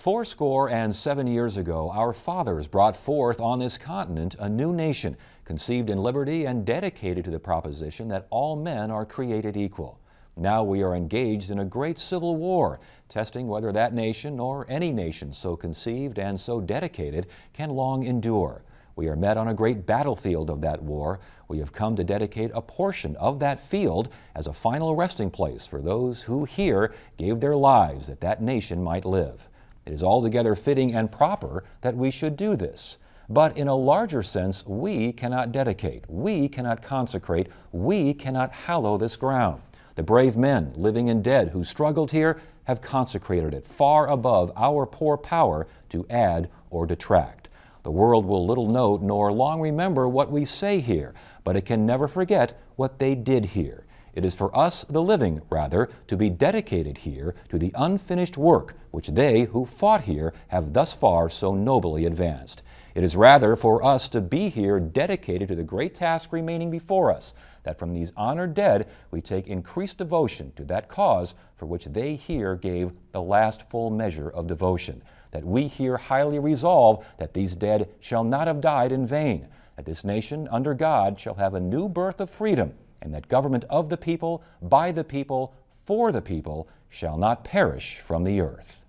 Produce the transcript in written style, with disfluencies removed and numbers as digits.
Fourscore and 7 years ago, our fathers brought forth on this continent a new nation, conceived in liberty and dedicated to the proposition that all men are created equal. Now we are engaged in a great civil war, testing whether that nation or any nation so conceived and so dedicated can long endure. We are met on a great battlefield of that war. We have come to dedicate a portion of that field as a final resting place for those who here gave their lives that that nation might live. It is altogether fitting and proper that we should do this. But in a larger sense, we cannot dedicate, we cannot consecrate, we cannot hallow this ground. The brave men, living and dead, who struggled here have consecrated it far above our poor power to add or detract. The world will little note nor long remember what we say here, but it can never forget what they did here. It is for us, the living, rather, to be dedicated here to the unfinished work which they who fought here have thus far so nobly advanced. It is rather for us to be here dedicated to the great task remaining before us, that from these honored dead we take increased devotion to that cause for which they here gave the last full measure of devotion, that we here highly resolve that these dead shall not have died in vain, that this nation under God shall have a new birth of freedom, and that government of the people, by the people, for the people, shall not perish from the earth.